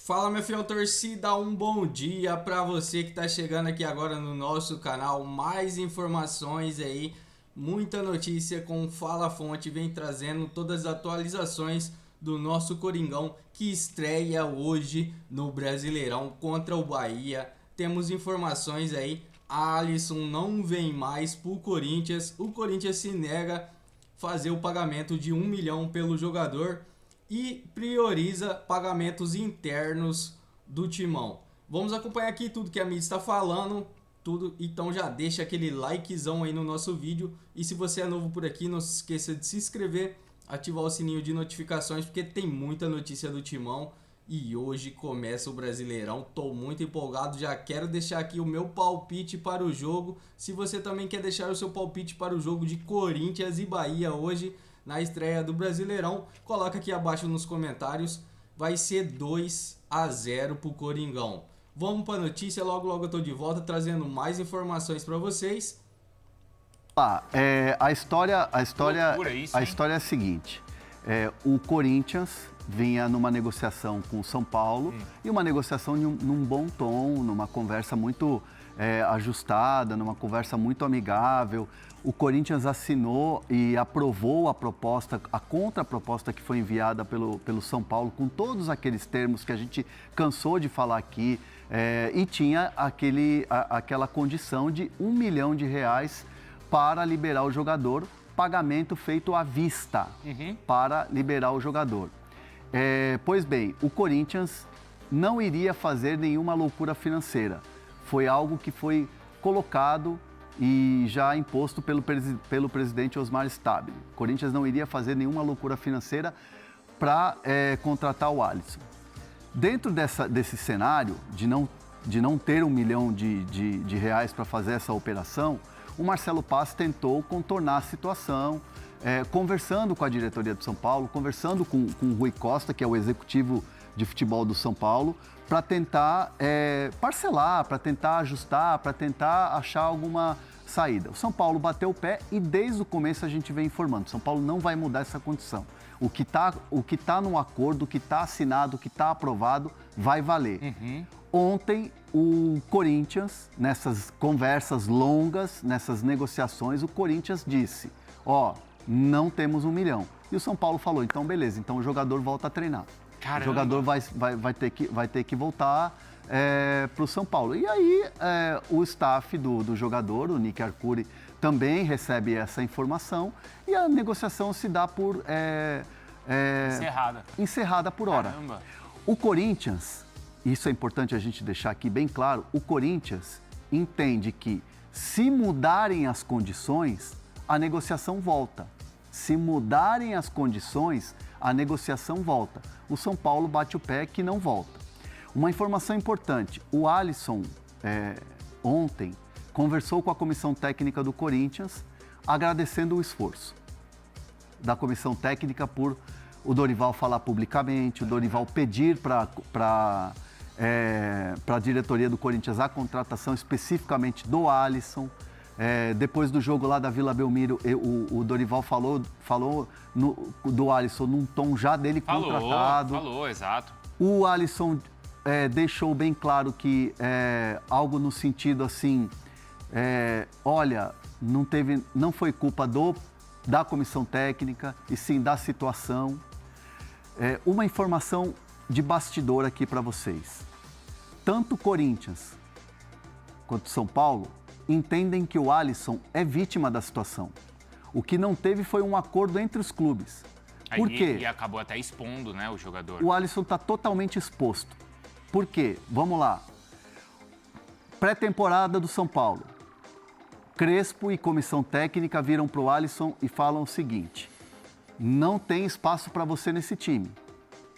Fala, minha fiel torcida, um bom dia para você que tá chegando aqui agora no nosso canal. Mais informações aí, muita notícia com Fala Fonte, vem trazendo todas as atualizações do nosso Coringão que estreia hoje no Brasileirão contra o Bahia. Temos informações aí, Alisson não vem mais pro Corinthians, o Corinthians se nega a fazer o pagamento de 1 milhão pelo jogador e prioriza pagamentos internos do Timão. Vamos acompanhar aqui tudo que a mídia está falando, tudo. Então já deixa aquele likezão aí no nosso vídeo. E se você é novo por aqui, não se esqueça de se inscrever, ativar o sininho de notificações, porque tem muita notícia do Timão. E hoje começa o Brasileirão, tô muito empolgado, já quero deixar aqui o meu palpite para o jogo. Se você também quer deixar o seu palpite para o jogo de Corinthians e Bahia hoje, na estreia do Brasileirão, coloca aqui abaixo nos comentários. Vai ser 2-0 pro Coringão. Vamos para a notícia, logo eu tô de volta trazendo mais informações para vocês. A história é a seguinte, o Corinthians vinha numa negociação com o São Paulo e uma negociação num bom tom, numa conversa muito ajustada, numa conversa muito amigável. O Corinthians assinou e aprovou a contraproposta que foi enviada pelo São Paulo, com todos aqueles termos que a gente cansou de falar aqui, e tinha aquela condição de R$1 milhão para liberar o jogador, pagamento feito à vista para liberar o jogador. Pois bem, o Corinthians não iria fazer nenhuma loucura financeira. Foi algo que foi colocado e já imposto pelo presidente Osmar Stabile. O Corinthians não iria fazer nenhuma loucura financeira para contratar o Alisson. Dentro desse cenário, de não ter R$1 milhão para fazer essa operação, o Marcelo Paz tentou contornar a situação, conversando com a diretoria do São Paulo, conversando com o Rui Costa, que é o executivo de futebol do São Paulo, para tentar parcelar, para tentar ajustar, para tentar achar alguma saída. O São Paulo bateu o pé e desde o começo a gente vem informando. O São Paulo não vai mudar essa condição. O que tá no acordo, o que está assinado, o que está aprovado, vai valer. Ontem, o Corinthians, nessas conversas longas, nessas negociações, o Corinthians disse, não temos R$1 milhão. E o São Paulo falou, então beleza, então o jogador volta a treinar. Caramba. O jogador vai ter que voltar para o São Paulo. E aí o staff do jogador, o Nick Arcuri, também recebe essa informação e a negociação se dá por encerrada por hora. Caramba. O Corinthians, isso é importante a gente deixar aqui bem claro, o Corinthians entende que se mudarem as condições, a negociação volta. Se mudarem as condições, a negociação volta. O São Paulo bate o pé que não volta. Uma informação importante, o Alisson ontem conversou com a comissão técnica do Corinthians, agradecendo o esforço da comissão técnica por o Dorival falar publicamente, o Dorival pedir para a diretoria do Corinthians a contratação especificamente do Alisson. Depois do jogo lá da Vila Belmiro, o Dorival falou do Alisson num tom já dele contratado. Falou, exato. O Alisson deixou bem claro que algo no sentido assim, olha, não foi culpa da comissão técnica, e sim da situação. Uma informação de bastidor aqui para vocês. Tanto Corinthians quanto São Paulo entendem que o Alisson é vítima da situação. O que não teve foi um acordo entre os clubes. Por quê? E acabou até expondo, né, o jogador. O Alisson está totalmente exposto. Por quê? Vamos lá. Pré-temporada do São Paulo. Crespo e comissão técnica viram para o Alisson e falam o seguinte: não tem espaço para você nesse time.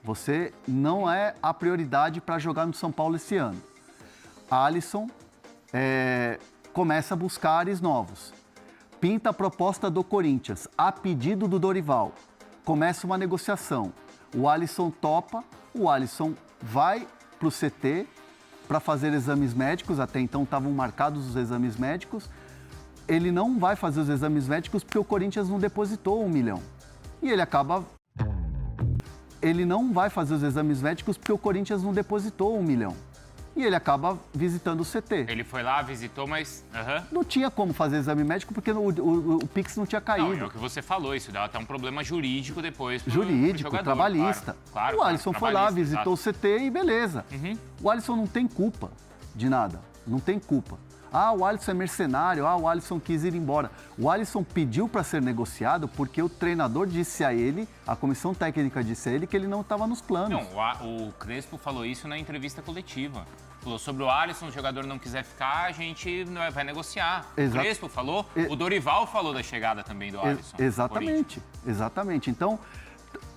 Você não é a prioridade para jogar no São Paulo esse ano. Alisson começa a buscar ares novos. Pinta a proposta do Corinthians, a pedido do Dorival. Começa uma negociação. O Alisson topa, o Alisson vai para o CT para fazer exames médicos, até então estavam marcados os exames médicos. Ele não vai fazer os exames médicos porque o Corinthians não depositou R$1 milhão. E ele acaba ele não vai fazer os exames médicos porque o Corinthians não depositou 1 milhão. E ele acaba visitando o CT. Ele foi lá, visitou, mas... Não tinha como fazer exame médico porque o Pix não tinha caído. Não, é o que você falou, isso dá até um problema jurídico depois pro jogador, trabalhista. Claro, o Alisson foi lá, visitou o CT e beleza. O Alisson não tem culpa de nada, não tem culpa. O Alisson é mercenário, o Alisson quis ir embora. O Alisson pediu para ser negociado porque o treinador disse a ele, a comissão técnica disse a ele que ele não estava nos planos. Não, o Crespo falou isso na entrevista coletiva. Falou sobre o Alisson, o jogador não quiser ficar, a gente vai negociar. O Crespo falou, o Dorival falou da chegada também do Alisson. Exatamente. Então,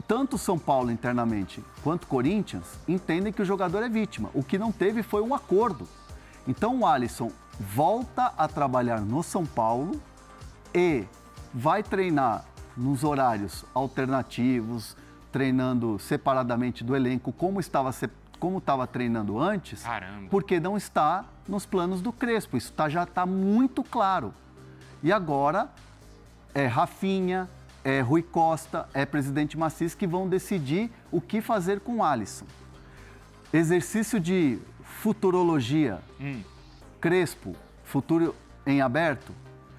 tanto São Paulo internamente quanto Corinthians entendem que o jogador é vítima. O que não teve foi um acordo. Então o Alisson volta a trabalhar no São Paulo e vai treinar nos horários alternativos, treinando separadamente do elenco, como estava treinando antes. Caramba. Porque não está nos planos do Crespo. Isso já está muito claro. E agora é Rafinha, é Rui Costa, é presidente Macis que vão decidir o que fazer com o Alisson. Exercício de futurologia. Crespo, futuro em aberto.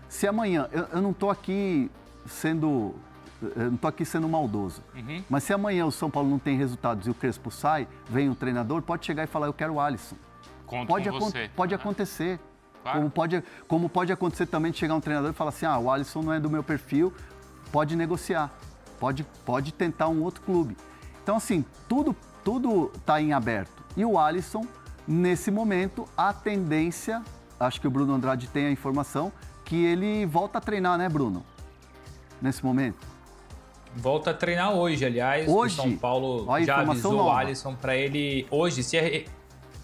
Se amanhã, eu não estou aqui sendo maldoso, mas se amanhã o São Paulo não tem resultados e o Crespo sai, vem um treinador, pode chegar e falar, eu quero o Alisson. Pode acontecer. Claro. Como pode acontecer também de chegar um treinador e falar assim, o Alisson não é do meu perfil, pode negociar, pode tentar um outro clube. Então, assim, tudo está em aberto. E o Alisson, nesse momento, a tendência, acho que o Bruno Andrade tem a informação, que ele volta a treinar, né, Bruno? Nesse momento. Volta a treinar hoje, aliás. Hoje? O São Paulo já avisou o Alisson para ele... Hoje,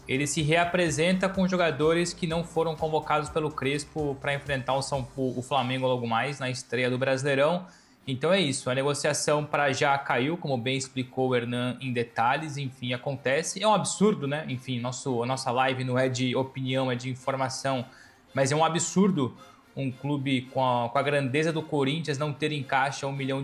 ele se reapresenta com jogadores que não foram convocados pelo Crespo para enfrentar o Flamengo logo mais na estreia do Brasileirão. Então é isso, a negociação para já caiu, como bem explicou o Hernan em detalhes, enfim, acontece. É um absurdo, né? Enfim, a nossa live não é de opinião, é de informação, mas é um absurdo um clube com a grandeza do Corinthians não ter em caixa R$1 milhão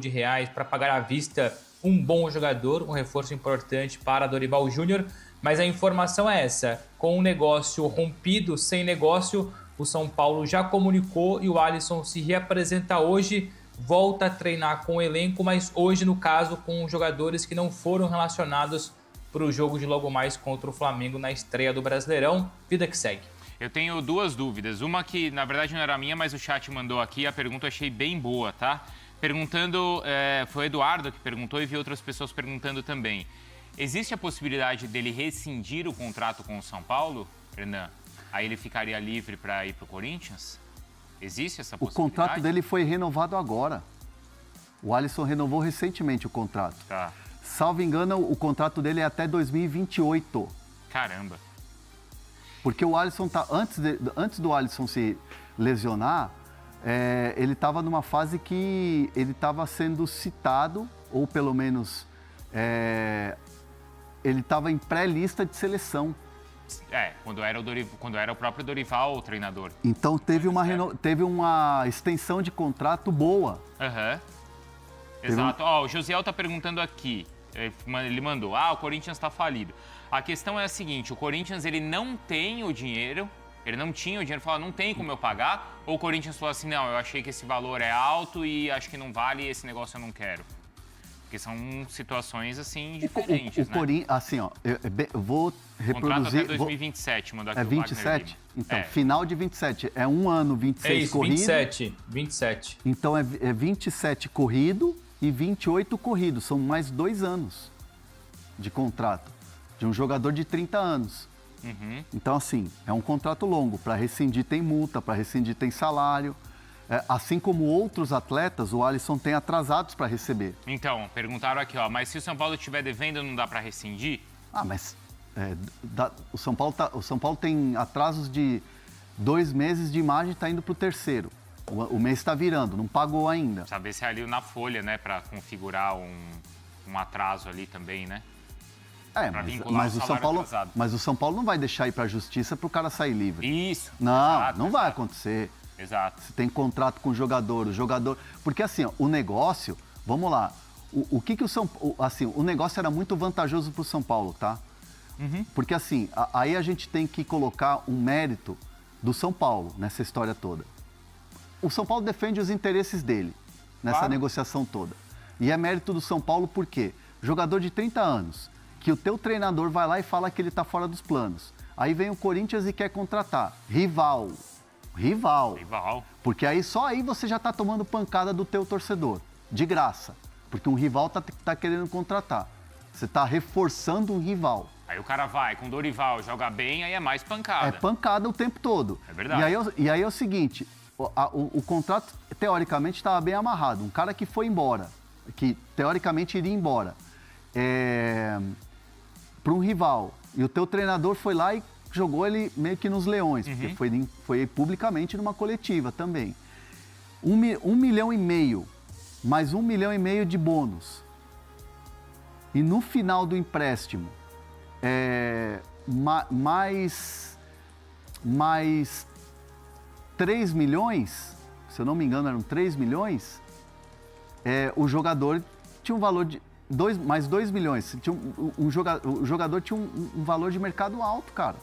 para pagar à vista um bom jogador, um reforço importante para Dorival Júnior. Mas a informação é essa, com um negócio rompido, sem negócio, o São Paulo já comunicou e o Alisson se reapresenta hoje, volta a treinar com o elenco, mas hoje, no caso, com jogadores que não foram relacionados para o jogo de logo mais contra o Flamengo na estreia do Brasileirão. Vida que segue. Eu tenho duas dúvidas. Uma que, na verdade, não era minha, mas o chat mandou aqui. A pergunta eu achei bem boa, tá? Perguntando, foi o Eduardo que perguntou e vi outras pessoas perguntando também. Existe a possibilidade dele rescindir o contrato com o São Paulo, Hernan? Aí ele ficaria livre para ir para o Corinthians? Existe essa possibilidade? O contrato dele foi renovado agora. O Alisson renovou recentemente o contrato. Tá. Salvo engano, o contrato dele é até 2028. Caramba. Porque o Alisson antes do Alisson se lesionar, ele estava numa fase que ele estava sendo citado, ou pelo menos ele estava em pré-lista de seleção. Quando era o próprio Dorival o treinador. Então teve uma extensão de contrato boa. Exato. O Josiel tá perguntando aqui, ele mandou, o Corinthians está falido. A questão é a seguinte, o Corinthians ele não tem o dinheiro, ele não tinha o dinheiro, falou, não tem como eu pagar, ou o Corinthians falou assim, não, eu achei que esse valor é alto e acho que não vale e esse negócio eu não quero. Porque são situações, assim, diferentes, né? Assim, eu vou reproduzir... Contrato até 2027, mandou aqui o 27? Então, final de 27. É um ano 26 corrido. 27. Então, é 27 corrido e 28 corrido. São mais 2 anos de contrato de um jogador de 30 anos. Então, assim, é um contrato longo. Para rescindir tem multa, para rescindir tem salário. Assim como outros atletas, o Alisson tem atrasados para receber. Então, perguntaram aqui, mas se o São Paulo estiver devendo, não dá para rescindir? Mas o São Paulo tem atrasos de 2 meses de imagem e está indo para o terceiro. O mês está virando, não pagou ainda. Saber se é ali na folha, né, para configurar um atraso ali também, né? Mas o São Paulo não vai deixar ir para a justiça para o cara sair livre. Isso. Não vai acontecer. Exato. Você tem contrato com o jogador. Porque assim, o negócio, vamos lá, o negócio era muito vantajoso para o São Paulo, tá? Porque assim, aí a gente tem que colocar um mérito do São Paulo nessa história toda. O São Paulo defende os interesses dele nessa negociação toda. E é mérito do São Paulo por quê? Jogador de 30 anos, que o teu treinador vai lá e fala que ele está fora dos planos. Aí vem o Corinthians e quer contratar. Rival. Porque aí só aí você já está tomando pancada do teu torcedor. De graça. Porque um rival tá querendo contratar. Você está reforçando um rival. Aí o cara vai com o Dorival, joga bem, aí é mais pancada. É pancada o tempo todo. É verdade. E aí é o seguinte, o contrato, teoricamente, estava bem amarrado. Um cara que foi embora, que teoricamente iria embora, para um rival. E o teu treinador foi lá e jogou ele meio que nos leões, porque foi publicamente numa coletiva também. 1,5 milhão, mais 1,5 milhão de bônus. E no final do empréstimo, mais 3 milhões, se eu não me engano eram 3 milhões, o jogador tinha um valor de mais 2 milhões. O jogador tinha um valor de mercado alto, cara,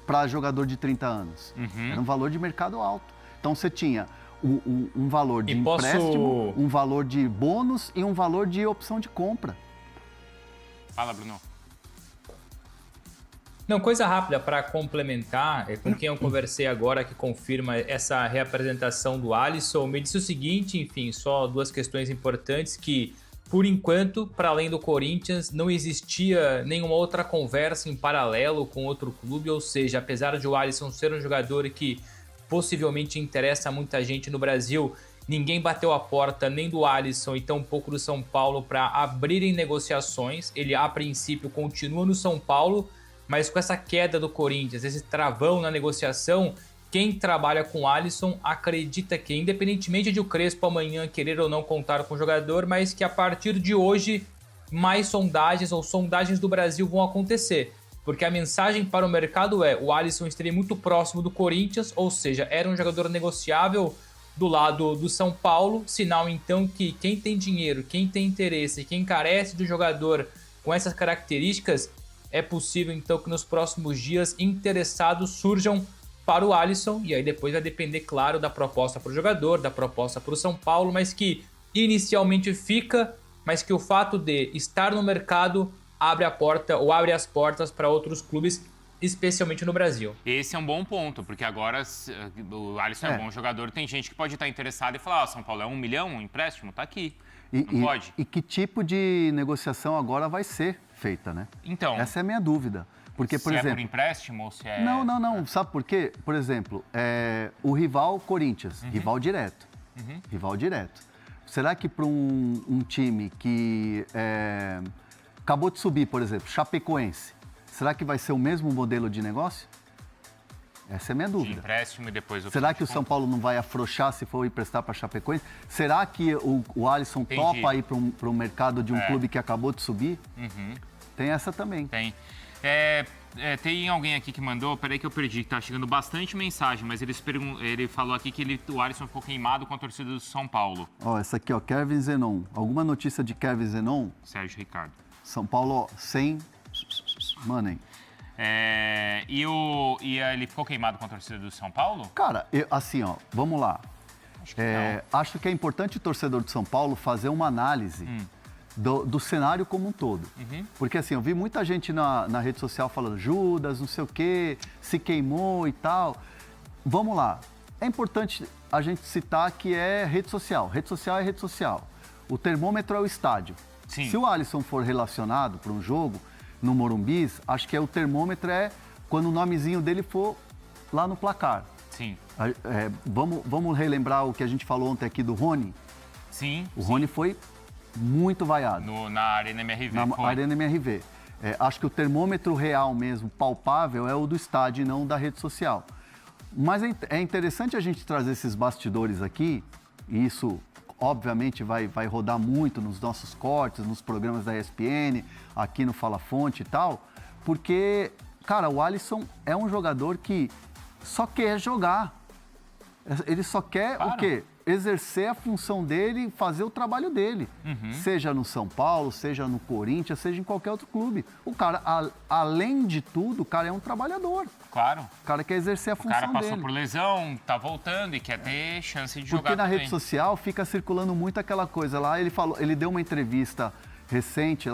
para jogador de 30 anos. Era um valor de mercado alto. Então você tinha um valor de empréstimo, um valor de bônus e um valor de opção de compra. Fala, Bruno. Não, coisa rápida para complementar, com quem eu conversei agora que confirma essa reapresentação do Alisson, me disse o seguinte, enfim, só duas questões importantes, que por enquanto, para além do Corinthians, não existia nenhuma outra conversa em paralelo com outro clube, ou seja, apesar de o Alisson ser um jogador que possivelmente interessa a muita gente no Brasil, ninguém bateu a porta nem do Alisson e tampouco do São Paulo para abrirem negociações. Ele, a princípio, continua no São Paulo, mas com essa queda do Corinthians, esse travão na negociação, quem trabalha com o Alisson acredita que, independentemente de o Crespo amanhã querer ou não contar com o jogador, mas que a partir de hoje mais sondagens ou sondagens do Brasil vão acontecer. Porque a mensagem para o mercado o Alisson estaria muito próximo do Corinthians, ou seja, era um jogador negociável do lado do São Paulo, sinal então que quem tem dinheiro, quem tem interesse, quem carece de jogador com essas características, é possível então que nos próximos dias interessados surjam para o Alisson, e aí depois vai depender, claro, da proposta para o jogador, da proposta para o São Paulo, mas que inicialmente fica, mas que o fato de estar no mercado abre a porta ou abre as portas para outros clubes, especialmente no Brasil. Esse é um bom ponto, porque agora o Alisson é um bom jogador, tem gente que pode estar interessada e falar, São Paulo é 1 milhão, um empréstimo, tá aqui. Não pode. E que tipo de negociação agora vai ser feita, né? Então. Essa é a minha dúvida. Porque, por exemplo, é por empréstimo ou se é... Não. Sabe por quê? Por exemplo, o rival Corinthians, rival direto. Rival direto. Será que para um time que acabou de subir, por exemplo, Chapecoense, será que vai ser o mesmo modelo de negócio? Essa é a minha dúvida. De empréstimo e depois o... Será que o São Paulo não vai afrouxar se for emprestar para Chapecoense? Será que o Alisson topa ir para o mercado de um clube que acabou de subir? Tem essa também. Tem. Tem alguém aqui que mandou, peraí que eu perdi, que tá chegando bastante mensagem, mas ele falou aqui que o Alisson ficou queimado com a torcida do São Paulo. Essa aqui, Kevin Zenon. Alguma notícia de Kevin Zenon? Sérgio Ricardo. São Paulo sem money. E ele ficou queimado com a torcida do São Paulo? Cara, vamos lá. Acho que é importante o torcedor de São Paulo fazer uma análise do cenário como um todo. Porque assim, eu vi muita gente na rede social falando Judas, não sei o quê, se queimou e tal. Vamos lá. É importante a gente citar que é rede social. Rede social é rede social. O termômetro é o estádio. Sim. Se o Alisson for relacionado para um jogo no Morumbi, acho que o termômetro é quando o nomezinho dele for lá no placar. Sim. Vamos relembrar o que a gente falou ontem aqui do Rony? Sim. O Rony foi muito vaiado. Na Arena MRV. Na Arena MRV. Acho que o termômetro real mesmo, palpável, é o do estádio e não da rede social. Mas é interessante a gente trazer esses bastidores aqui, e isso, obviamente, vai rodar muito nos nossos cortes, nos programas da ESPN, aqui no Fala Fonte e tal, porque, cara, o Alisson é um jogador que só quer jogar. Ele só quer o quê? exercer a função dele, fazer o trabalho dele. Seja no São Paulo, seja no Corinthians, seja em qualquer outro clube. O cara, além de tudo, o cara é um trabalhador. Claro. O cara quer exercer a função dele. O cara passou por lesão, tá voltando e quer ter chance de jogar Porque na também. rede social fica circulando muito aquela coisa lá. Ele deu uma entrevista recente